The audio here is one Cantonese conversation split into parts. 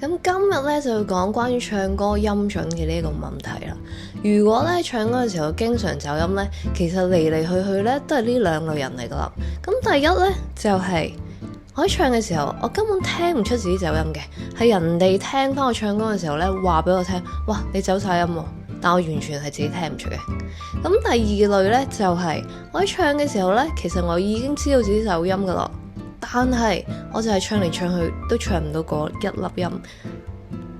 咁今日咧就要講關於唱歌音準嘅呢個問題啦。如果咧唱歌嘅時候經常走音咧，其實嚟嚟去去咧都係呢兩類人嚟噶啦。咁第一咧就係我喺唱嘅時候，我根本聽唔出自己走音嘅，係人哋聽翻我唱歌嘅時候咧話俾我聽，哇你走晒音喎，但我完全係自己聽唔出嘅。咁第二類咧就係我喺唱嘅時候咧，其實我已經知道自己走音噶啦。但係我就係唱嚟唱去都唱唔到嗰一粒音，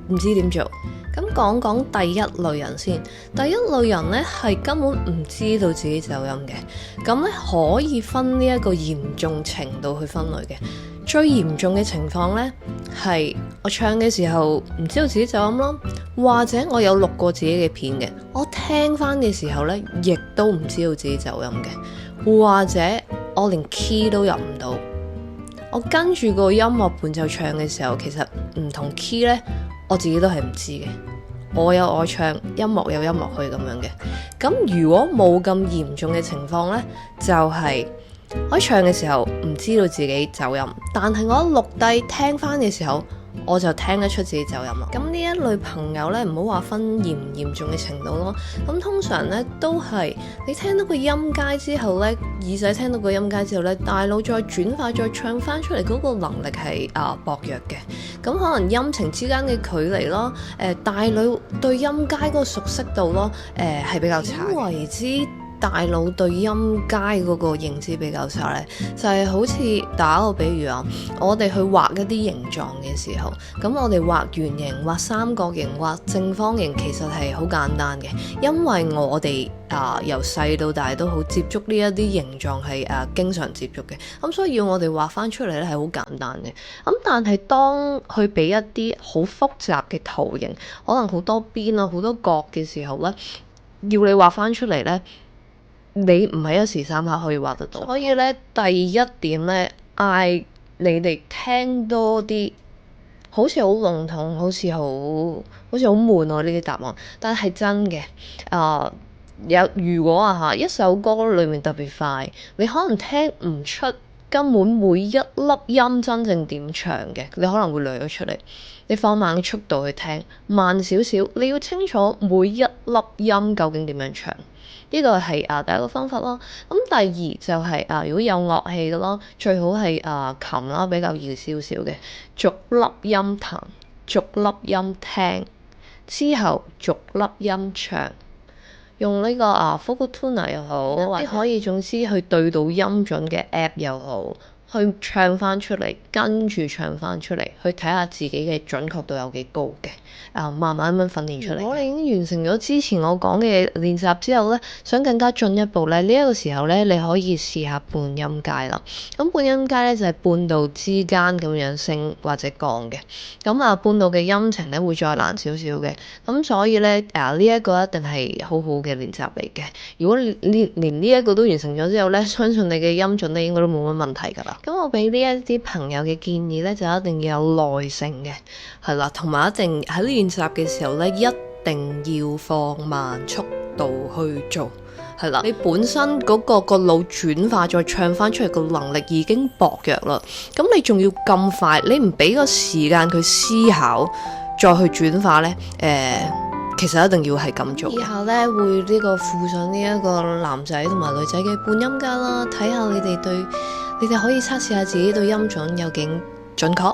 唔知點做。咁講講第一類人先。第一類人呢係根本唔知道自己走音嘅，咁呢可以分呢一個嚴重程度去分類嘅。最嚴重嘅情況呢係我唱嘅時候唔知道自己走音咯，或者我有錄過自己嘅片嘅，我聽翻嘅時候呢亦都唔知道自己走音嘅，或者我連 key 都入唔到。我跟住個音樂伴奏唱嘅時候，其實唔同 key 呢，我自己都係唔知嘅。我有我唱，音樂有音樂去咁樣嘅。咁如果冇咁嚴重嘅情況呢，就係我唱嘅時候唔知道自己走音，但係我一錄低聽翻嘅時候，我就聽得出自己走音啦。咁呢一類朋友呢，唔好話分嚴唔嚴重嘅程度咯。咁通常呢，都係你聽到個音階之後呢，耳仔聽到個音階之後呢，大腦再轉化再唱翻出嚟嗰個能力係薄弱嘅。咁可能音程之間嘅距離咯，大腦對音階嗰個熟悉度咯，係比較差。點為之大腦對音階嗰個認知比較差呢？就係好似打個比喻啊，我哋去畫一啲形狀嘅時候，咁我哋畫圓形、畫三角形、畫正方形，其實係好簡單嘅，因為我哋由細到大都好接觸呢一啲形狀係經常接觸嘅，咁所以要我哋畫翻出嚟咧係好簡單嘅。咁但係當去俾一啲好複雜嘅圖形，可能好多邊啊、好多角嘅時候咧，要你畫翻出嚟咧，你唔係一時三刻可以畫得到。所以咧，第一點咧，嗌你哋聽多啲，好似好籠統，好似好悶喎呢啲答案，但係真嘅。如果一首歌裏面特別快，你可能聽唔出根本每一粒音真正點唱嘅，你可能會略咗出嚟。你放慢速度去聽，慢少少，你要清楚每一粒音究竟點樣唱。呢個係第一個方法咯。咁第二就係如果有樂器嘅咯，最好係琴啦，比較易少少嘅，逐粒音彈，逐粒音聽，之後逐粒音唱。用呢個Vocal Tuner 又好，或者可以總之去對到音準嘅 app 又好，去唱翻出嚟，跟住唱翻出嚟，去睇下自己嘅準確度有幾高嘅。慢慢咁樣訓練出嚟。如果你已經完成咗之前我講嘅練習之後咧，想更加進一步咧，呢一個時候咧，你可以試下半音階啦。咁半音階咧就係半度之間咁樣升或者降嘅。咁半度嘅音程咧會再難少少嘅。咁所以咧呢一個一定係好好嘅練習嚟嘅。如果你連呢一個都完成咗之後咧，相信你嘅音準咧應該都冇乜問題㗎啦。咁我俾呢一啲朋友嘅建議咧，就一定要有耐性嘅，係啦，同埋一定喺練習嘅時候咧，一定要放慢速度去做，係啦。你本身嗰個腦轉化再唱翻出嚟個能力已經薄弱啦，咁你仲要咁快，你唔俾個時間佢思考再去轉化咧，其實一定要係咁做。以下咧會呢個附上呢一個男仔同埋女仔嘅半音階啦，睇下你哋可以測試下自己對音準有幾準確。